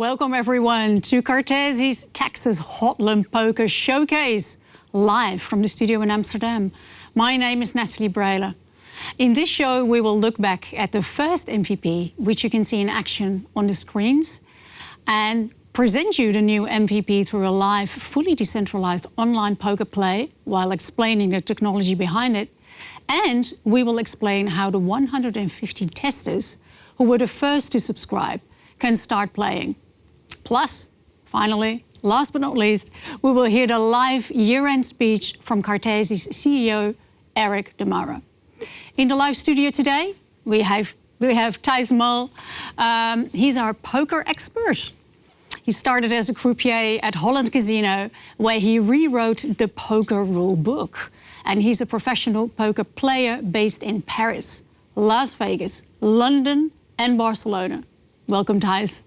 Welcome everyone to Cartesi's Texas HODL'em Poker Showcase, live from the studio in Amsterdam. My name is Nathalie Brähler. In this show we will look back at the first MVP, which you can see in action on the screens, and present you the new MVP through a live, fully decentralized online poker play while explaining the technology behind it. And we will explain how the 150 testers who were the first to subscribe can start playing. Plus, finally, last but not least, we will hear the live year-end speech from Cartesi's CEO, Erick de Moura. In the live studio today, we have Tijs. He's our poker expert. He started as a croupier at Holland Casino, where he rewrote the poker rule book. And he's a professional poker player based in Paris, Las Vegas, London, and Barcelona. Welcome, Tijs.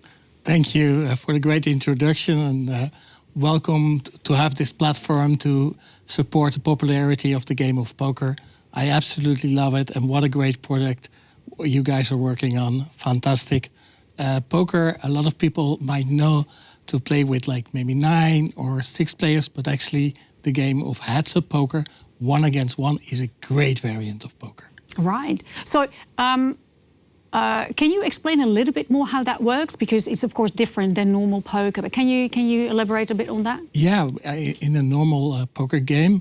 Thank you for the great introduction, and welcome to have this platform to support the popularity of the game of poker. I absolutely love it, and what a great project you guys are working on. Fantastic. Poker, a lot of people might know to play with like maybe 9 or 6 players, but actually the game of heads-up poker, 1 against 1, is a great variant of poker. Right. So, can you explain a little bit more how that works? Because it's of course different than normal poker. But can you elaborate a bit on that? Yeah, in a normal poker game,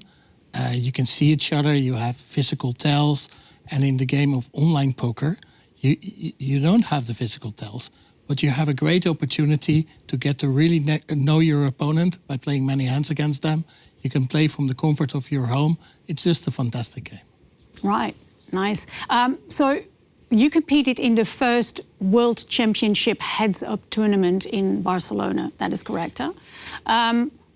you can see each other. You have physical tells, and in the game of online poker, you don't have the physical tells, but you have a great opportunity to get to really know your opponent by playing many hands against them. You can play from the comfort of your home. It's just a fantastic game. Right, nice. So you competed in the first World Championship heads-up tournament in Barcelona. That is correct, huh?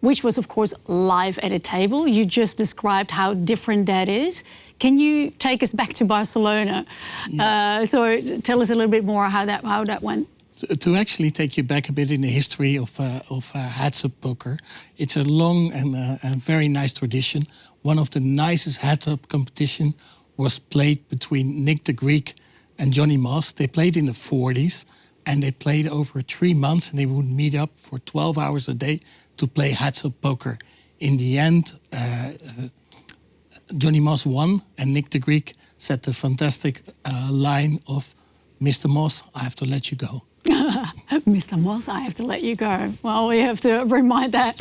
Which was, of course, live at a table. You just described how different that is. Can you take us back to Barcelona? Yeah. So tell us a little bit more how that went. To actually take you back a bit in the history of heads-up poker, it's a long and very nice tradition. One of the nicest heads-up competition was played between Nick the Greek and Johnny Moss. They played in the 40s, and they played over 3 months, and they would meet up for 12 hours a day to play heads-up poker. In the end, Johnny Moss won, and Nick the Greek said the fantastic line of, "Mr. Moss, I have to let you go." Mr. Moss, I have to let you go. Well, we have to remind that.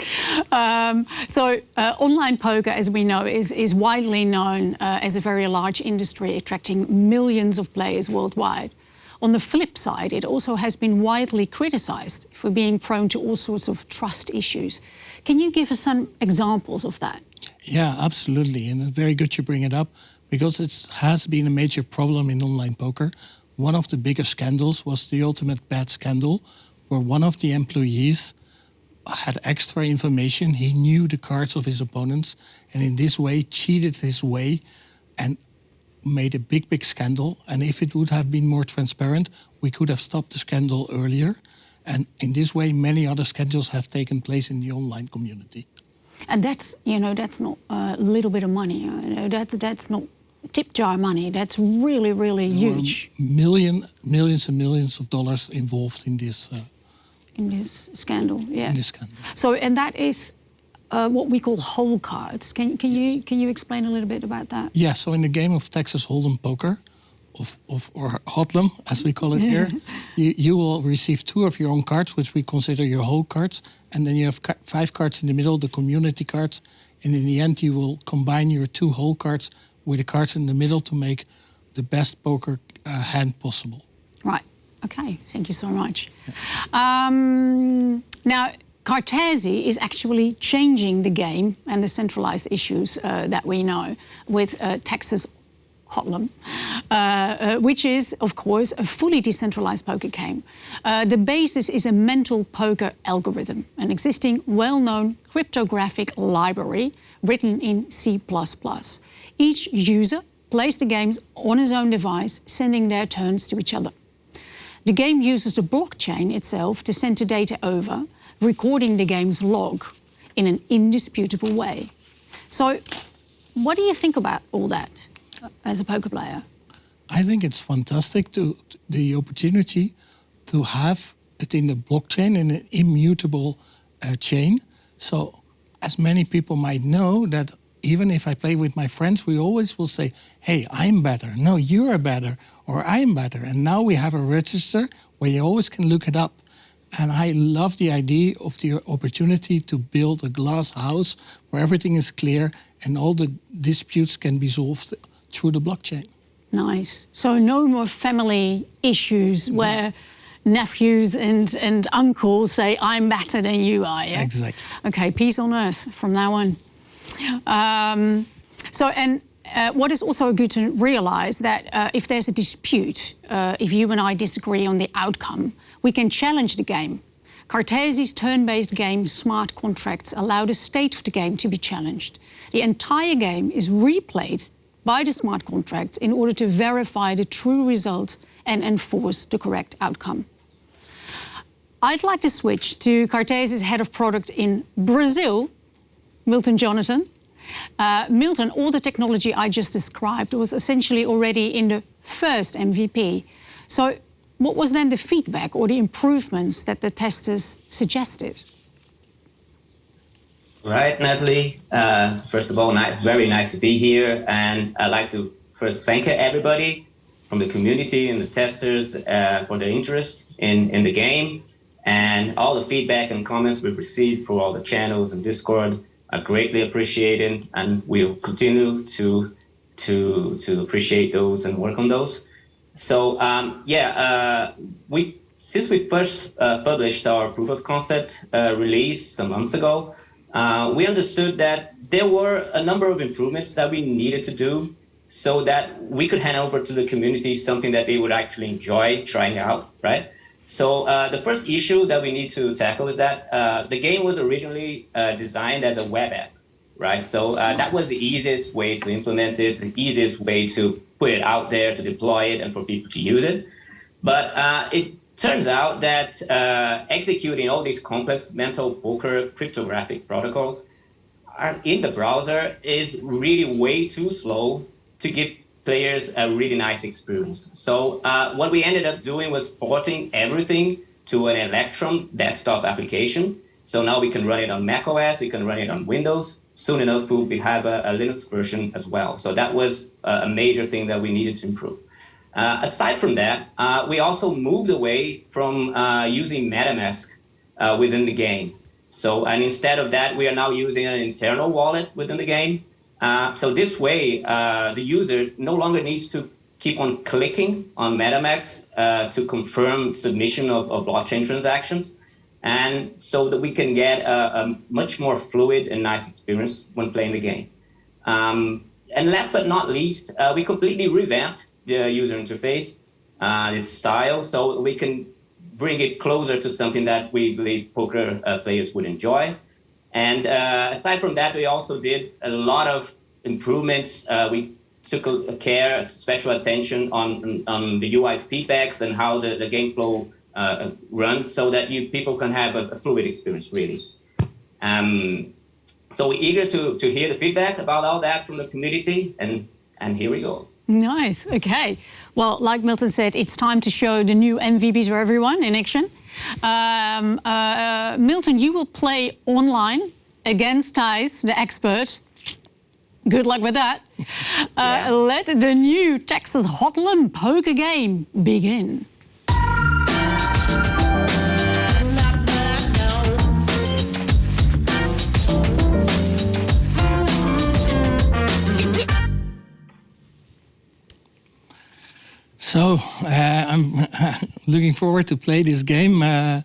Online poker, as we know, is widely known as a very large industry, attracting millions of players worldwide. On the flip side, it also has been widely criticized for being prone to all sorts of trust issues. Can you give us some examples of that? Yeah, absolutely. And very good you bring it up, because it has been a major problem in online poker. One of the biggest scandals was the ultimate bet scandal, where one of the employees had extra information. He knew the cards of his opponents, and in this way cheated his way and made a big scandal. And if it would have been more transparent, we could have stopped the scandal earlier. And in this way, many other scandals have taken place in the online community. And that's not a little bit of money. That's not tip jar money. That's really, really huge. Millions and millions of dollars involved in this. In this scandal, yeah. In this scandal. So, and that is what we call hole cards. Can you explain a little bit about that? Yeah. So in the game of Texas Hold'em poker, or HODL'em as we call it here, you will receive 2 of your own cards, which we consider your hole cards, and then you have 5 cards in the middle, the community cards, and in the end you will combine your 2 hole cards with the cards in the middle to make the best poker hand possible. Right. Okay. Thank you so much. Yeah. Now, Cartesi is actually changing the game and the centralized issues that we know with Texas HODL'em, which is, of course, a fully decentralized poker game. The basis is a mental poker algorithm, an existing, well-known cryptographic library written in C++. Each user plays the games on his own device, sending their turns to each other. The game uses the blockchain itself to send the data over, recording the game's log in an indisputable way. So, what do you think about all that as a poker player? I think it's fantastic the opportunity to have it in the blockchain in an immutable chain. So as many people might know that even if I play with my friends, we always will say, hey, I'm better. No, you're better. Or I'm better. And now we have a register where you always can look it up. And I love the idea of the opportunity to build a glass house where everything is clear and all the disputes can be solved through the blockchain. Nice. So no more family issues where nephews and uncles say, I'm better than you are, yeah? Exactly. Okay, peace on earth from now on. What is also good to realize that if there's a dispute, if you and I disagree on the outcome, we can challenge the game. Cartesi's turn-based game smart contracts allow the state of the game to be challenged. The entire game is replayed by the smart contracts in order to verify the true result and enforce the correct outcome. I'd like to switch to Cartesi's head of product in Brazil, Milton Jonathon. Milton, all the technology I just described was essentially already in the first MVP. So what was then the feedback or the improvements that the testers suggested? Right, Nathalie. First of all, very nice to be here. And I'd like to first thank everybody from the community and the testers for their interest in the game. And all the feedback and comments we've received through all the channels and Discord are greatly appreciated, and we'll continue to appreciate those and work on those. So since we first published our proof of concept release some months ago, we understood that there were a number of improvements that we needed to do so that we could hand over to the community something that they would actually enjoy trying out, right? So the first issue that we need to tackle is that the game was originally designed as a web app, right? So that was the easiest way to implement it, the easiest way to put it out there, to deploy it, and for people to use it. But it turns out that executing all these complex mental poker cryptographic protocols in the browser is really way too slow to give players a really nice experience. So what we ended up doing was porting everything to an Electron desktop application. So now we can run it on macOS, we can run it on Windows. Soon enough, we'll have a Linux version as well. So that was a major thing that we needed to improve. Aside from that, we also moved away from using MetaMask within the game. So, and instead of that, we are now using an internal wallet within the game. So this way, the user no longer needs to keep on clicking on MetaMask to confirm submission of blockchain transactions. And so that we can get a much more fluid and nice experience when playing the game. And last but not least, we completely revamped the user interface, this style, so we can bring it closer to something that we believe poker players would enjoy. And aside from that, we also did a lot of improvements. We took special attention on the UI feedbacks and how the game flow runs, so that people can have a fluid experience, really. So we're eager to hear the feedback about all that from the community, and here we go. Nice, okay. Well, like Milton said, it's time to show the new MVPs for everyone in action. Milton, you will play online against Tijs, the expert. Good luck with that. Let the new Texas HODL'em poker game begin. So I'm looking forward to play this game. I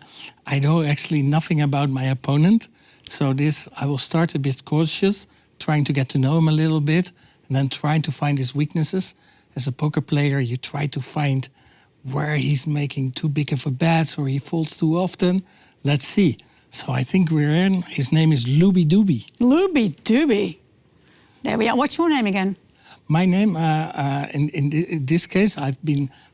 know actually nothing about my opponent. So I will start a bit cautious, trying to get to know him a little bit, and then trying to find his weaknesses. As a poker player, you try to find where he's making too big of a bet or he folds too often. Let's see. So I think we're in. His name is Looby Dooby. Looby Dooby. There we are. What's your name again? My name, in this case, I've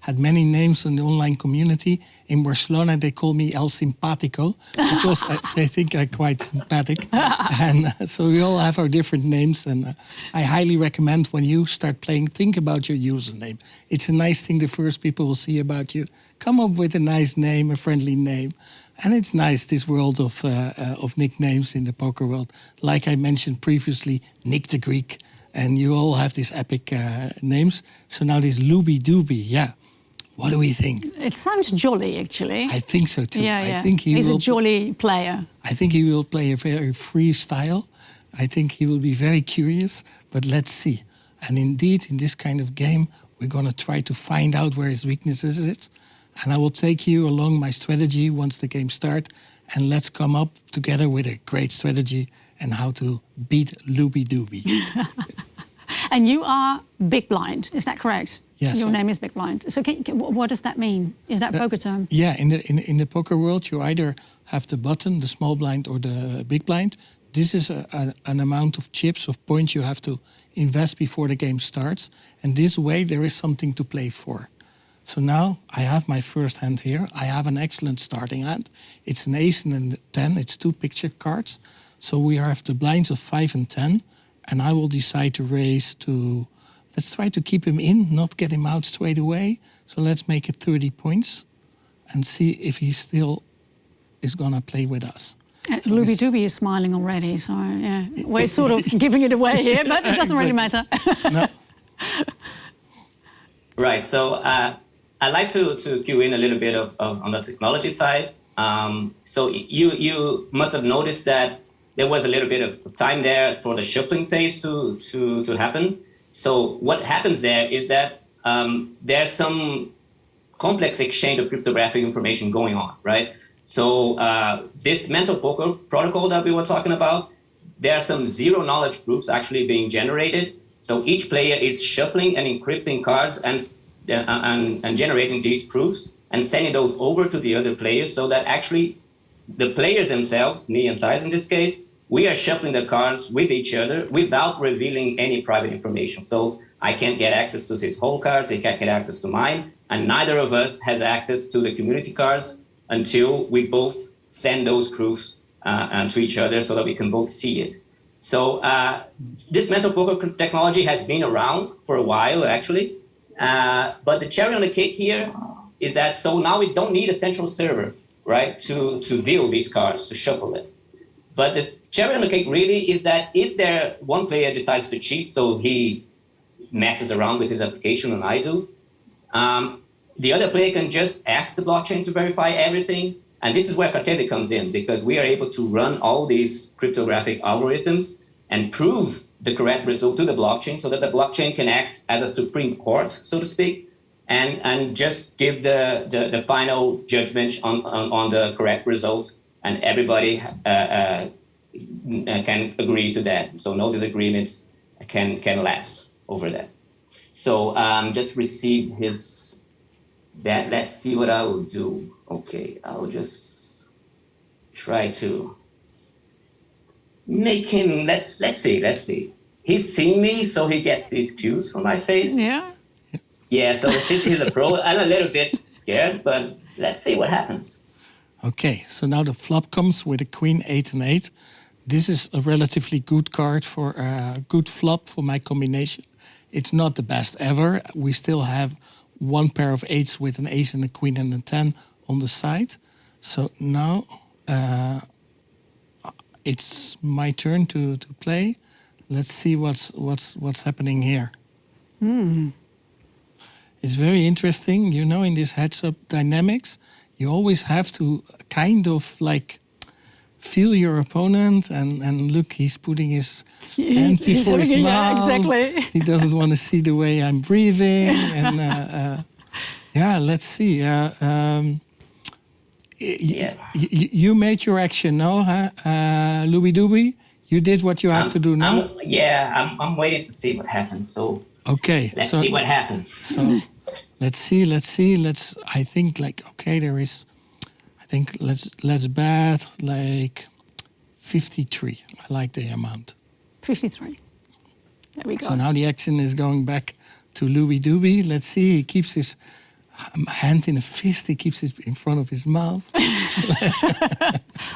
had many names in the online community. In Barcelona, they call me El Simpático because they think I'm quite sympathetic. And so we all have our different names. And I highly recommend when you start playing, think about your username. It's a nice thing the first people will see about you. Come up with a nice name, a friendly name. And it's nice, this world of nicknames in the poker world. Like I mentioned previously, Nick the Greek. And you all have these epic names. So now this Looby Dooby, yeah. What do we think? It sounds jolly, actually. I think so too. Yeah. I think he's a jolly player. I think he will play a very free style. I think he will be very curious, but let's see. And indeed, in this kind of game, we're going to try to find out where his weaknesses is. And I will take you along my strategy once the game starts. And let's come up together with a great strategy and how to beat Looby Dooby. And you are big blind, is that correct? Yes. Your name is big blind. So what does that mean? Is that a poker term? Yeah, in the poker world, you either have the button, the small blind or the big blind. This is an amount of chips, of points you have to invest before the game starts. And this way, there is something to play for. So now I have my first hand here. I have an excellent starting hand. It's an ace and a 10. It's 2 picture cards. So we have the blinds of 5 and 10. And I will decide to raise to... Let's try to keep him in, not get him out straight away. So let's make it 30 points. And see if he still is going to play with us. So Looby Dooby is smiling already. So yeah, we're sort of giving it away here. But it doesn't really matter. No. Right, so... I'd like to cue in a little bit on the technology side. So you must have noticed that there was a little bit of time there for the shuffling phase to happen. So what happens there is that there's some complex exchange of cryptographic information going on, right? So this mental poker protocol that we were talking about, there are some zero knowledge proofs actually being generated. So each player is shuffling and encrypting cards and generating these proofs and sending those over to the other players so that actually the players themselves, me and Tijs in this case, we are shuffling the cards with each other without revealing any private information. So I can't get access to his whole cards, he can't get access to mine, and neither of us has access to the community cards until we both send those proofs to each other so that we can both see it. So this mental poker technology has been around for a while, actually. But the cherry on the cake here is that so now we don't need a central server, right, to deal these cards, to shuffle them. But the cherry on the cake really is that if one player decides to cheat, so he messes around with his application and I do, the other player can just ask the blockchain to verify everything. And this is where Cartesi comes in, because we are able to run all these cryptographic algorithms and prove the correct result to the blockchain so that the blockchain can act as a supreme court, so to speak, and just give the final judgment on the correct result, and everybody can agree to that. So no disagreements can last over that. So just received that. Let's see what I will do. Okay, I'll just try to make him, let's see. He's seen me, so he gets these cues from my face. Yeah. Yeah, so since he's a pro, I'm a little bit scared, but let's see what happens. Okay, so now the flop comes with a queen, 8 and 8. This is a relatively good card for a good flop for my combination. It's not the best ever. We still have one pair of 8s with an ace and a queen and a 10 on the side. So now it's my turn to play. Let's see what's happening here. It's very interesting. You know, in this heads-up dynamics, you always have to kind of like feel your opponent and look, he's putting his hand before his mouth. Yeah, exactly. He doesn't want to see the way I'm breathing. And yeah, let's see. You made your action now, huh? Looby Dooby? You did what you have to do now? I'm waiting to see what happens. So okay, let's see what happens. So let's see. I think like okay, there is. I think let's bet like 53. I like the amount. 53. There we go. So now the action is going back to Looby Dooby. Let's see, he keeps his hand in a fist, he keeps it in front of his mouth.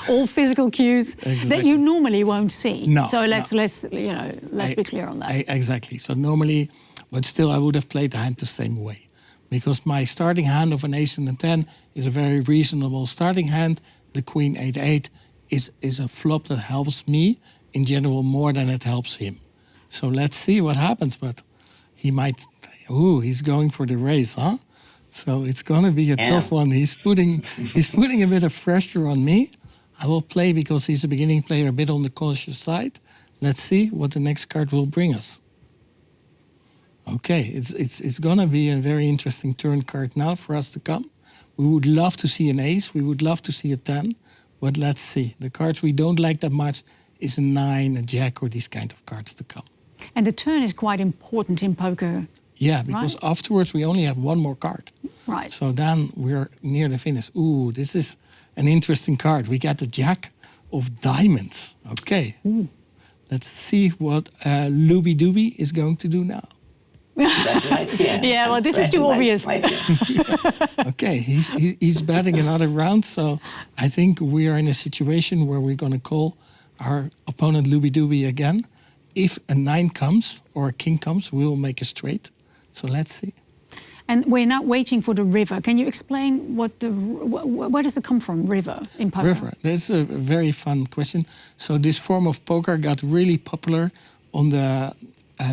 All physical cues that you normally won't see. No, so let's be clear on that. Exactly. So normally, but still I would have played the hand the same way. Because my starting hand of an ace and a 10 is a very reasonable starting hand. The queen 8-8 is a flop that helps me in general more than it helps him. So let's see what happens, but he might, he's going for the race, huh? So it's going to be a tough one. He's putting a bit of pressure on me. I will play because he's a beginning player, a bit on the cautious side. Let's see what the next card will bring us. Okay, it's going to be a very interesting turn card now for us to come. We would love to see an ace. We would love to see a 10. But let's see. The cards we don't like that much is a 9, a jack, or these kind of cards to come. And the turn is quite important in poker. Yeah, because afterwards we only have one more card. Right. So then we're near the finish. Ooh, this is an interesting card. We got the jack of diamonds. Okay. Ooh. Let's see what Looby Dooby is going to do now. Yeah, well, this is too obvious. Okay, he's betting another round. So I think we are in a situation where we're going to call our opponent Looby Dooby again. If a 9 comes or a king comes, we will make a straight. So let's see. And we're now waiting for the river. Can you explain where does it come from, river, in poker? River, that's a very fun question. So this form of poker got really popular on the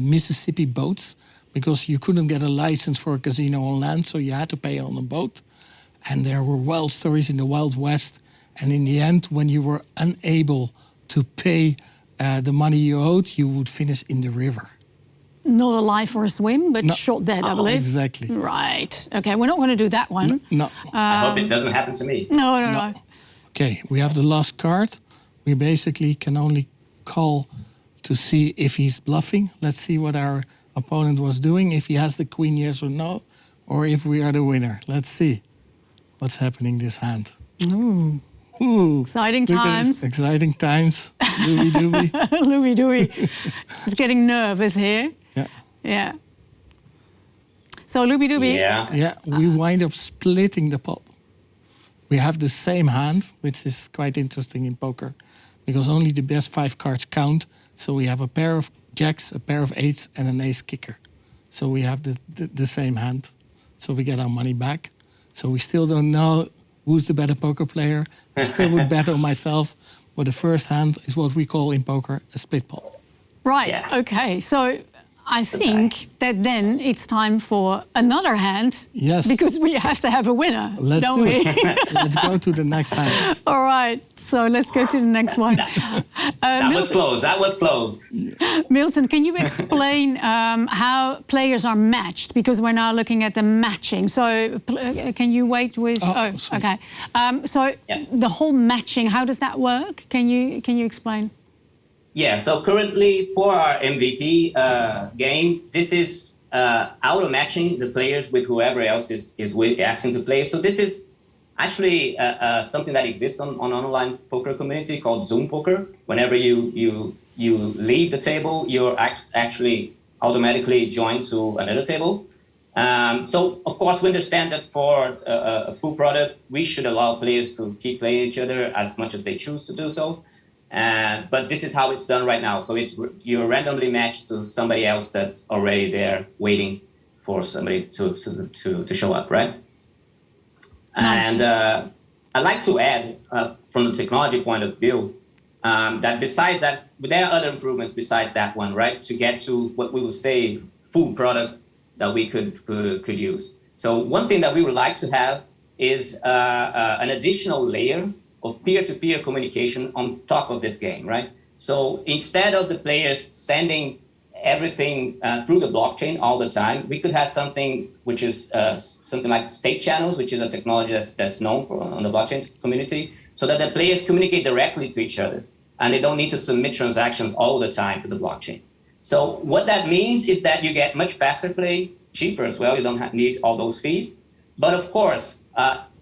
Mississippi boats because you couldn't get a license for a casino on land, so you had to pay on a boat. And there were wild stories in the Wild West. And in the end, when you were unable to pay the money you owed, you would finish in the river. Not alive for a swim, but shot dead, I believe. Exactly. Right. Okay, we're not going to do that one. No. I hope it doesn't happen to me. No. Okay, we have the last card. We basically can only call to see if he's bluffing. Let's see what our opponent was doing, if he has the queen, yes or no, or if we are the winner. Let's see what's happening this hand. Ooh. Exciting times. Exciting times. Looby Dooby. Looby Dooby. He's getting nervous here. Yeah. So Looby Dooby. Yeah, we wind up splitting the pot. We have the same hand, which is quite interesting in poker, because only the best 5 cards count. So we have a pair of jacks, a pair of 8s, and an ace kicker. So we have the same hand. So we get our money back. So we still don't know who's the better poker player. I still would bet on myself. But the first hand is what we call in poker a split pot. Right, okay. So I think that then it's time for another hand. Yes. Because we have to have a winner, don't we? Let's go to the next hand. All right, so let's go to the next one. That was close. Milton, can you explain how players are matched? Because we're now looking at the matching. So can you wait with... okay. So the whole matching, how does that work? Can you explain? Yeah, so currently for our MVP game, this is auto-matching the players with whoever else is asking to play. So this is actually something that exists on online poker community called Zoom Poker. Whenever you leave the table, you're actually automatically joined to another table. So, of course, we understand that for a full product, we should allow players to keep playing each other as much as they choose to do so. But this is how it's done right now. So you're randomly matched to somebody else that's already there waiting for somebody to show up, right? Nice. And I'd like to add, from the technology point of view, that besides that, there are other improvements besides that one, right? To get to what we would say full product that we could use. So one thing that we would like to have is an additional layer of peer-to-peer communication on top of this game, right? So instead of the players sending everything through the blockchain all the time, we could have something which is something like state channels, which is a technology that's known on the blockchain community, so that the players communicate directly to each other, and they don't need to submit transactions all the time to the blockchain. So what that means is that you get much faster play, cheaper as well. You don't need all those fees. But of course,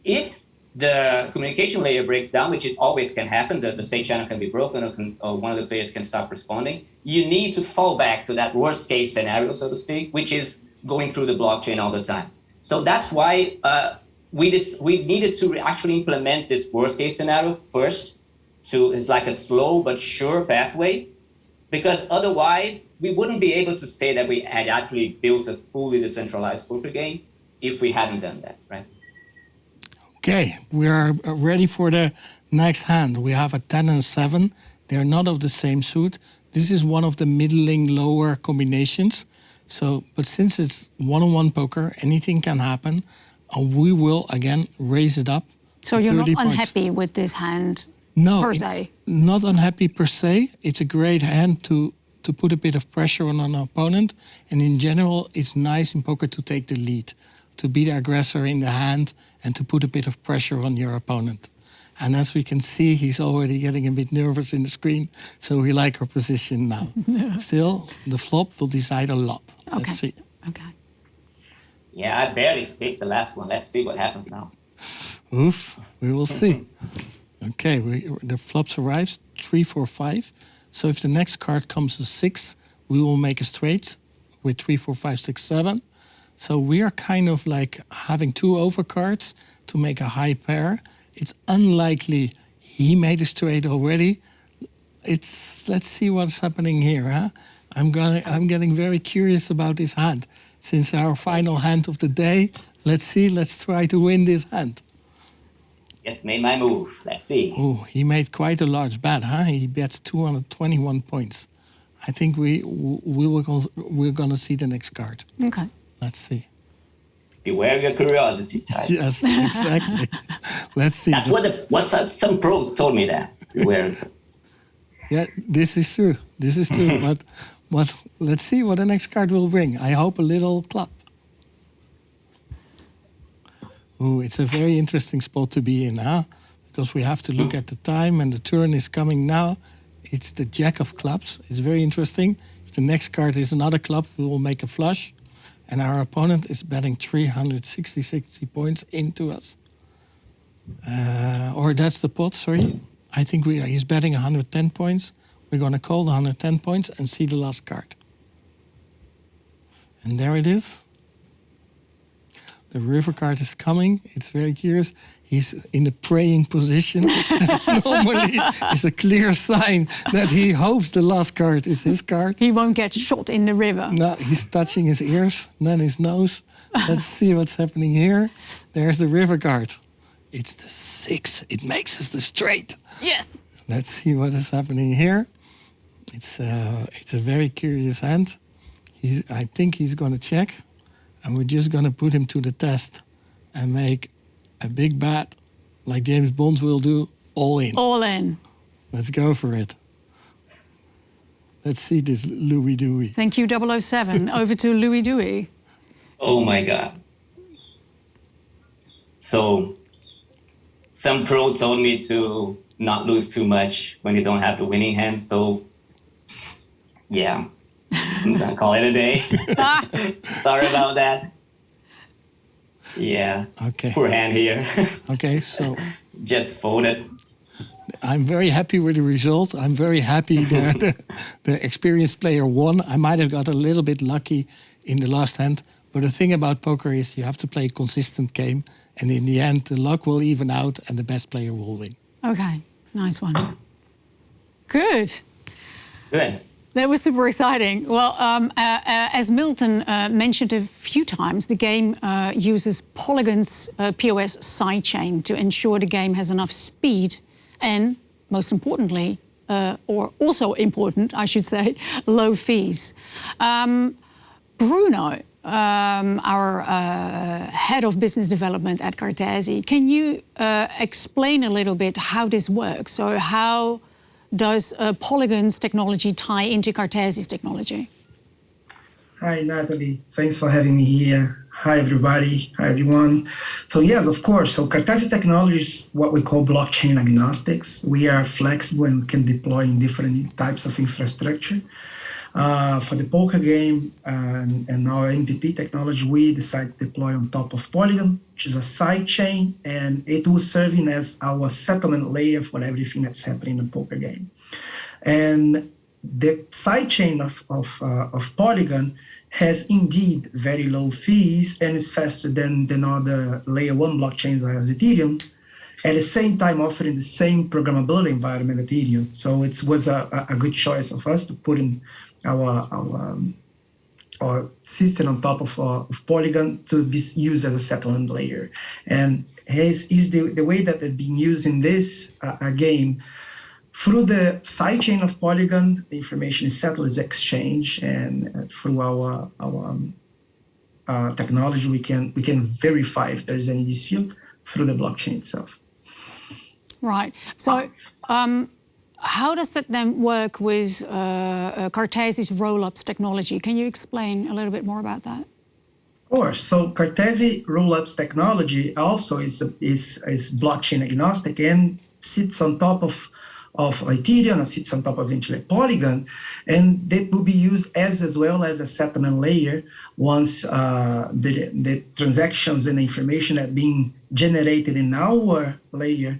if the communication layer breaks down, which it always can happen, the state channel can be broken or one of the players can stop responding, you need to fall back to that worst case scenario, so to speak, which is going through the blockchain all the time. So that's why we needed to actually implement this worst case scenario first. It's like a slow but sure pathway, because otherwise we wouldn't be able to say that we had actually built a fully decentralized poker game if we hadn't done that, right? Okay, we are ready for the next hand. We have a 10 and 7. They are not of the same suit. This is one of the middling lower combinations. So, but since it's one-on-one poker, anything can happen. We will again raise it up. So you're not unhappy with this hand? No, per se? Not unhappy per se. It's a great hand to put a bit of pressure on an opponent. And in general, it's nice in poker to take the lead, to be the aggressor in the hand and to put a bit of pressure on your opponent. And as we can see, he's already getting a bit nervous in the screen. So we like our position now. Still, the flop will decide a lot. Okay. Let's see. Okay. Yeah, I barely skipped the last one. Let's see what happens now. Oof, we will see. Okay, the flops arrives, 3, 4, 5. So if the next card comes to 6, we will make a straight with 3, 4, 5, 6, 7. So we are kind of like having 2 overcards to make a high pair. It's unlikely he made a straight already. Let's see what's happening here. Huh? I'm getting very curious about this hand. Since our final hand of the day, let's try to win this hand. Just made my move. Let's see. Oh, he made quite a large bet, huh? He bets 221 points. I think we're gonna see the next card. Okay. Let's see. Beware your curiosity, Tijs. Yes, exactly. Let's see. That's what some pro told me that. Beware. Yeah, this is true. This is true. but let's see what the next card will bring. I hope a little club. Ooh, it's a very interesting spot to be in, huh? Because we have to look at the time and the turn is coming now. It's the Jack of clubs. It's very interesting. If the next card is another club, we will make a flush. And our opponent is betting 360 points into us. Or that's the pot, sorry. I think he's betting 110 points. We're going to call the 110 points and see the last card. And there it is. The river card is coming. It's very curious. He's in the praying position. Normally, it's a clear sign that he hopes the last card is his card. He won't get shot in the river. No, he's touching his ears, then his nose. Let's see what's happening here. There's the river card. It's the 6. It makes us the straight. Yes. Let's see what is happening here. It's a very curious hand. I think he's going to check. And we're just going to put him to the test and make a big bet like James Bond will do, all in. All in. Let's go for it. Let's see this Louis Dewey. Thank you, 007. Over to Louis Dewey. Oh my God. So some pro told me to not lose too much when you don't have the winning hand. So yeah, I'm gonna call it a day. Sorry about that. Yeah. Okay. Poor hand here. Okay, so just folded. I'm very happy with the result. I'm very happy that the experienced player won. I might have got a little bit lucky in the last hand, but the thing about poker is you have to play a consistent game, and in the end, the luck will even out, and the best player will win. Okay, nice one. Good. Good. That was super exciting. Well, as Milton mentioned a few times, the game uses Polygon's POS sidechain to ensure the game has enough speed and, most importantly, or also important, I should say, low fees. Bruno, our head of business development at Cartesi, can you explain a little bit how this works? So how does Polygon's technology tie into Cartesi's technology? Hi, Nathalie. Thanks for having me here. Hi, everybody. Hi, everyone. So yes, of course. So Cartesi technology is what we call blockchain agnostics. We are flexible and can deploy in different types of infrastructure. For the poker game and our MVP technology, we decided to deploy on top of Polygon. which is a side chain, and it was serving as our settlement layer for everything that's happening in the poker game. And the side chain of Polygon has indeed very low fees and is faster than other layer 1 blockchains like Ethereum, at the same time offering the same programmability environment Ethereum. So it was a good choice of us to put in our system on top of Polygon to be used as a settlement layer. And is the way that it's being used in this game. Through the sidechain of Polygon, the information is settled, is exchanged, and through our technology, we can verify if there's any dispute through the blockchain itself. Right. So, how does that then work with Cartesi's rollups technology? Can you explain a little bit more about that? Of course. So Cartesi rollups technology also is blockchain agnostic and sits on top of Ethereum, and sits on top of eventually Polygon, and that will be used as well as a settlement layer once the transactions and the information that being generated in our layer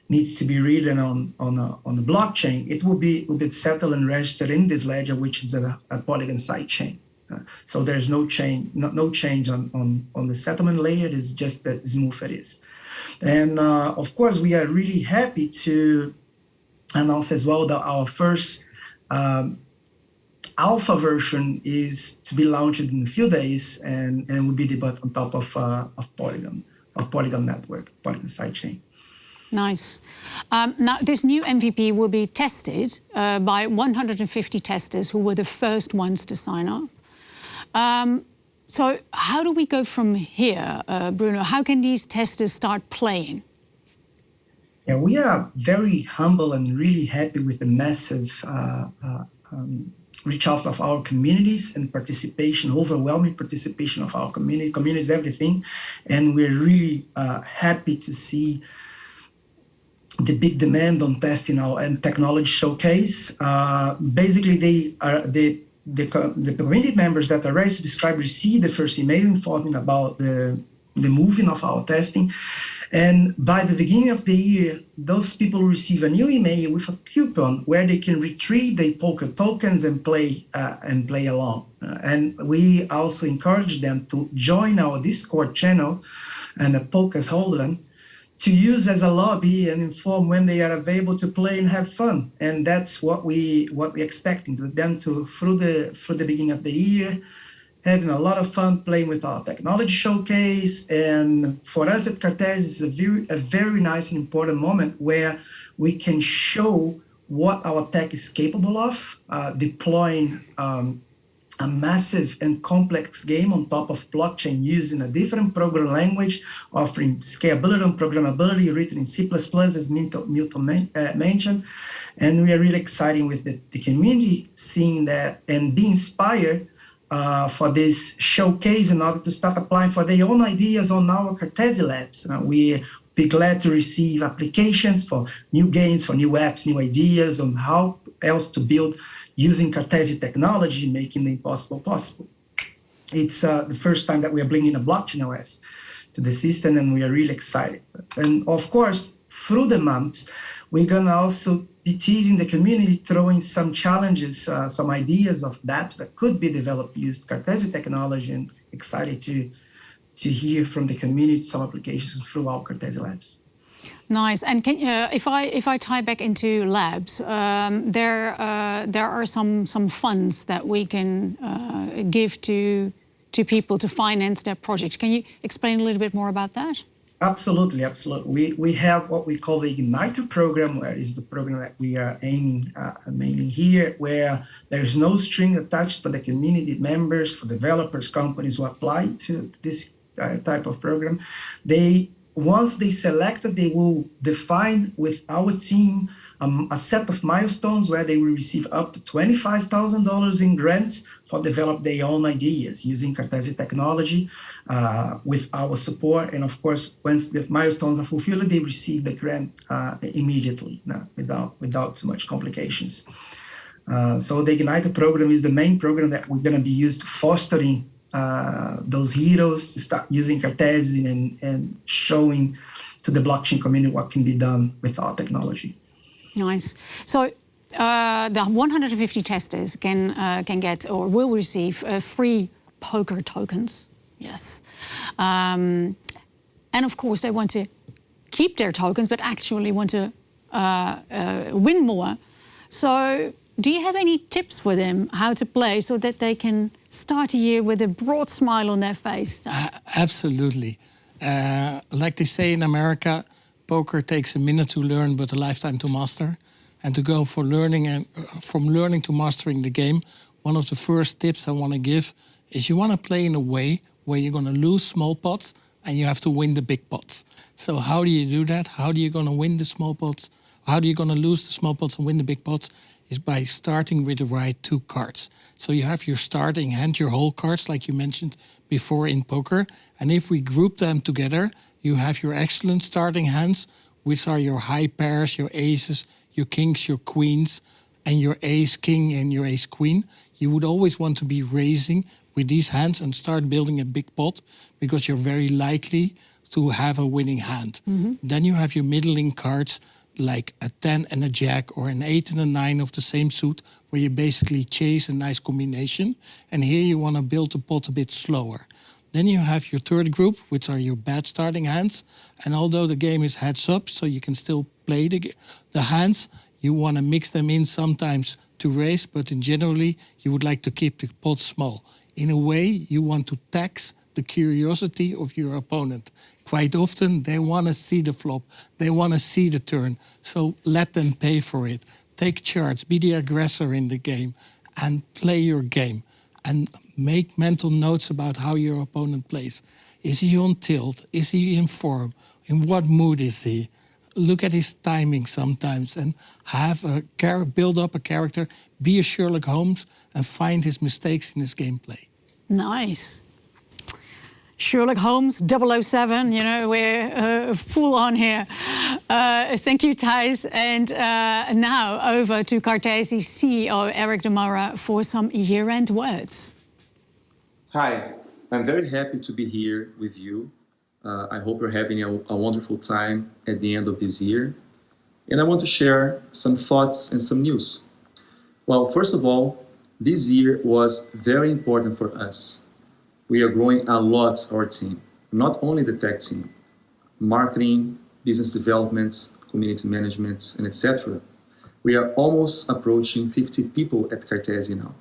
needs to be written on the blockchain. It will be settled and registered in this ledger, which is a Polygon sidechain. So there's no change on the settlement layer. It's just that smooth it is. And of course, we are really happy to announce as well that our first alpha version is to be launched in a few days, and will be debugged on top of Polygon network, Polygon sidechain. Nice. Now, this new MVP will be tested by 150 testers who were the first ones to sign up. So how do we go from here, Bruno? How can these testers start playing? Yeah, we are very humble and really happy with the massive reach out of our communities and participation, overwhelming participation of our community. Community is everything, and we're really happy to see the big demand on testing and technology showcase. Basically, the community members that are already subscribed receive the first email informing about the moving of our testing. And by the beginning of the year, those people receive a new email with a coupon where they can retrieve their poker tokens and play along. And we also encourage them to join our Discord channel and the Poker's HODL'em to use as a lobby and inform when they are available to play and have fun. And that's what we're expecting with them to through the beginning of the year, having a lot of fun playing with our technology showcase. And for us at Cartesi, it's a very nice and important moment where we can show what our tech is capable of, deploying a massive and complex game on top of blockchain using a different program language, offering scalability and programmability written in C++, as Milton mentioned. And we are really excited with the community seeing that and be inspired for this showcase in order to start applying for their own ideas on our Cartesi labs. We be glad to receive applications for new games, for new apps, new ideas on how else to build using Cartesi technology, making the impossible possible. It's the first time that we are bringing a blockchain OS to the system, and we are really excited. And of course, through the months, we're going to also be teasing the community, throwing some challenges, some ideas of dApps that could be developed using Cartesi technology, and excited to hear from the community some applications through our Cartesi labs. Nice. And can, if I tie back into labs, there are some funds that we can give to people to finance their projects. Can you explain a little bit more about that? Absolutely, absolutely. We have what we call the Igniter program, where is the program that we are aiming mainly here, where there's no string attached for the community members, for developers, companies who apply to this type of program. Once they select it, they will define with our team a set of milestones where they will receive up to $25,000 in grants for develop their own ideas using Cartesi technology with our support. And of course, once the milestones are fulfilled, they receive the grant immediately, without too much complications. So the Igniter program is the main program that we're going to be used fostering those heroes to start using Cartesi and showing to the blockchain community what can be done with our technology. Nice. So the 150 testers can get or will receive free poker tokens. Yes. And of course, they want to keep their tokens, but actually want to win more. So do you have any tips for them how to play so that they can start a year with a broad smile on their face? Absolutely. Like they say in America, poker takes a minute to learn, but a lifetime to master. And to go for learning and from learning to mastering the game, one of the first tips I want to give is you want to play in a way where you're going to lose small pots and you have to win the big pots. So how do you do that? How are you going to win the small pots? How are you going to lose the small pots and win the big pots? Is by starting with the right 2 cards. So you have your starting hand, your whole cards, like you mentioned before in poker. And if we group them together, you have your excellent starting hands, which are your high pairs, your aces, your kings, your queens, and your ace king and your ace queen. You would always want to be raising with these hands and start building a big pot because you're very likely to have a winning hand. Mm-hmm. Then you have your middling cards like a 10 and a jack or an 8 and a 9 of the same suit where you basically chase a nice combination. And here you want to build the pot a bit slower. Then you have your third group, which are your bad starting hands. And although the game is heads up, so you can still play the hands, you want to mix them in sometimes to raise, but in generally, you would like to keep the pot small. In a way, you want to tax the curiosity of your opponent. Quite often, they want to see the flop. They want to see the turn. So let them pay for it. Take charge, be the aggressor in the game, and play your game. And make mental notes about how your opponent plays. Is he on tilt? Is he in form? In what mood is he? Look at his timing sometimes and have build up a character, be a Sherlock Holmes and find his mistakes in his gameplay. Nice. Sherlock Holmes, 007, you know, we're full on here. Thank you, Tijs. And now over to Cartesi CEO Erick de Moura for some year-end words. Hi, I'm very happy to be here with you. I hope you're having a wonderful time at the end of this year. And I want to share some thoughts and some news. Well, first of all, this year was very important for us. We are growing a lot, our team, not only the tech team, marketing, business development, community management, and etc. We are almost approaching 50 people at Cartesi now.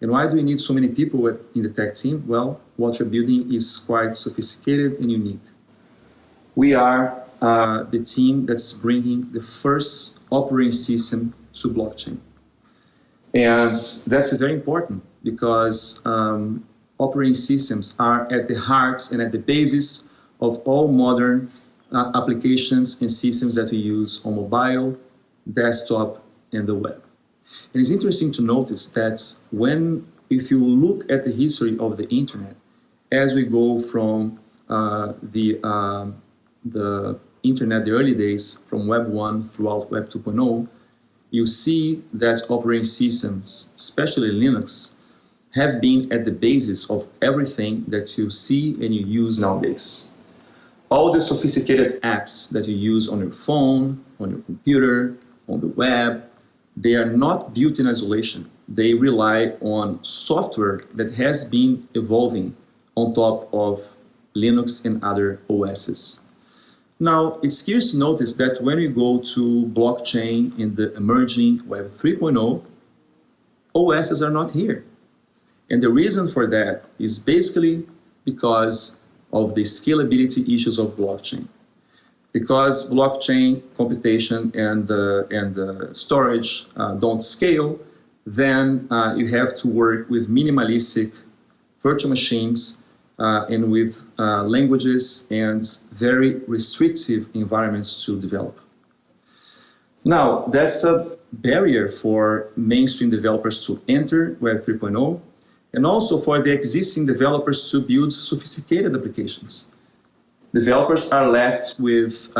And why do we need so many people in the tech team? Well, what we're building is quite sophisticated and unique. We are the team that's bringing the first operating system to blockchain. And that's very important because operating systems are at the heart and at the basis of all modern applications and systems that we use on mobile, desktop, and the web. And it's interesting to notice that if you look at the history of the internet, as we go from the internet, the early days, from Web 1 throughout Web 2.0, you see that operating systems, especially Linux, have been at the basis of everything that you see and you use nowadays. All the sophisticated apps that you use on your phone, on your computer, on the web, they are not built in isolation. They rely on software that has been evolving on top of Linux and other OSs. Now, it's curious to notice that when we go to blockchain in the emerging Web 3.0, OSs are not here. And the reason for that is basically because of the scalability issues of blockchain. Because blockchain computation and storage don't scale, then you have to work with minimalistic virtual machines and with languages and very restrictive environments to develop. Now, that's a barrier for mainstream developers to enter Web 3.0 and also for the existing developers to build sophisticated applications. Developers are left with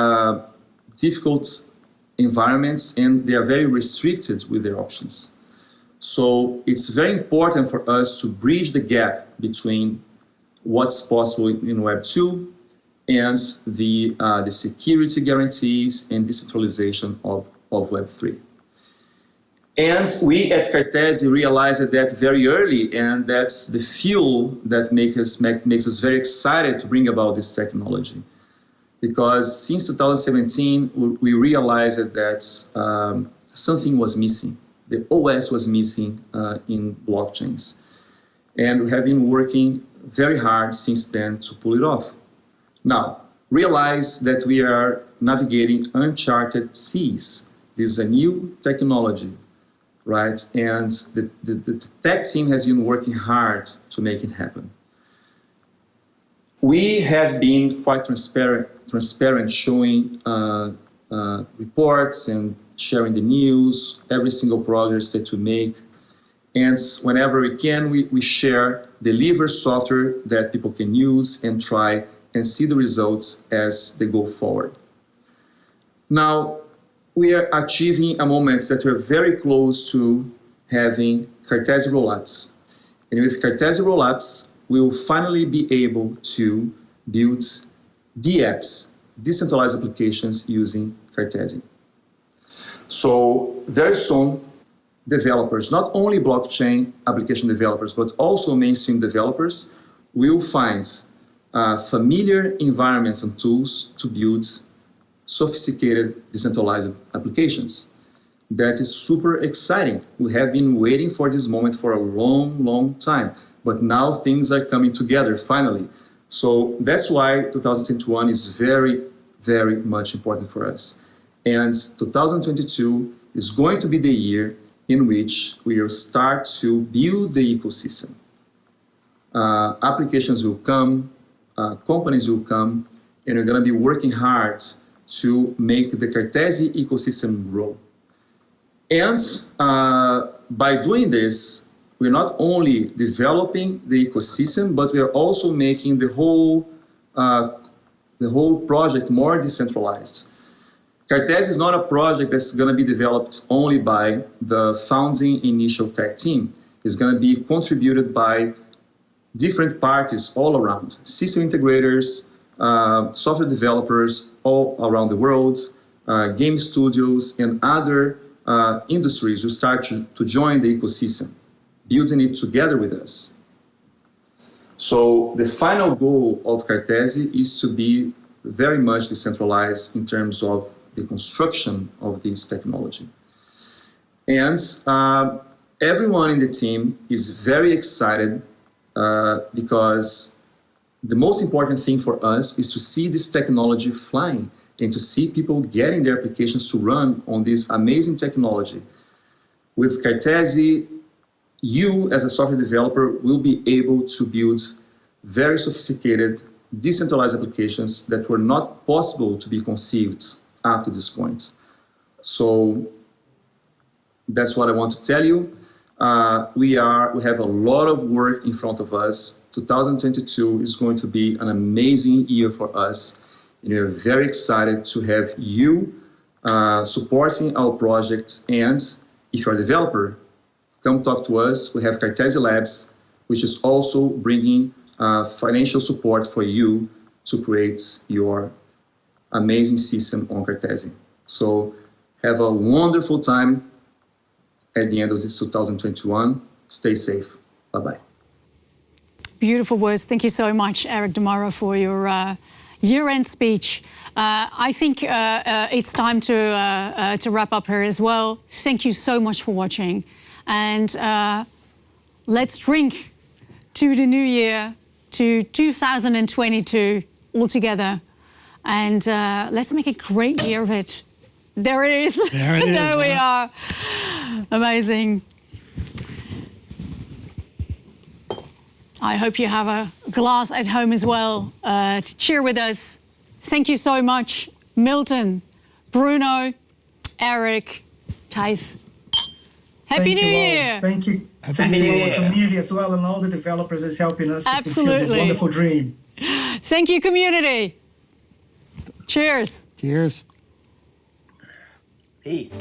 difficult environments and they are very restricted with their options. So it's very important for us to bridge the gap between what's possible in Web 2 and the security guarantees and decentralization of Web 3. And we at Cartesi realized that very early, and that's the fuel that makes us very excited to bring about this technology. Because since 2017, we realized that something was missing. The OS was missing in blockchains. And we have been working very hard since then to pull it off. Now, realize that we are navigating uncharted seas. This is a new technology, right? And the tech team has been working hard to make it happen. We have been quite transparent showing reports and sharing the news, every single progress that we make. And whenever we can, we share, deliver software that people can use and try and see the results as they go forward. Now, we are achieving a moment that we're very close to having Cartesi rollups. And with Cartesi rollups, we will finally be able to build DApps, decentralized applications using Cartesi. So very soon, developers, not only blockchain application developers, but also mainstream developers, will find familiar environments and tools to build sophisticated decentralized applications. That is super exciting. We have been waiting for this moment for a long, long time, but now things are coming together finally. So that's why 2021 is very, very much important for us. And 2022 is going to be the year in which we will start to build the ecosystem. Applications will come, companies will come, and we're going to be working hard to make the Cartesi ecosystem grow. And by doing this, we're not only developing the ecosystem, but we are also making the whole project more decentralized. Cartesi is not a project that's going to be developed only by the founding initial tech team. It's going to be contributed by different parties all around, system integrators, software developers all around the world, game studios, and other industries who start to join the ecosystem, building it together with us. So the final goal of Cartesi is to be very much decentralized in terms of the construction of this technology. And everyone in the team is very excited because the most important thing for us is to see this technology flying and to see people getting their applications to run on this amazing technology. With Cartesi, you as a software developer will be able to build very sophisticated, decentralized applications that were not possible to be conceived up to this point. So that's what I want to tell you. We have a lot of work in front of us. 2022 is going to be an amazing year for us. And we are very excited to have you supporting our project. And if you're a developer, come talk to us. We have Cartesi Labs, which is also bringing financial support for you to create your amazing system on Cartesi. So have a wonderful time at the end of this 2021. Stay safe. Bye-bye. Beautiful words. Thank you so much, Erick de Moura, for your year-end speech. I think it's time to wrap up here as well. Thank you so much for watching. And let's drink to the new year, to 2022 all together. And let's make a great year of it. There it is. There it is. There we are. Amazing. I hope you have a glass at home as well to cheer with us. Thank you so much, Milton, Bruno, Erick, Tijs. Happy New Year. Thank you. Thank you our community as well, and all the developers that's helping us to fulfill this wonderful dream. Thank you, community. Cheers. Cheers. Peace.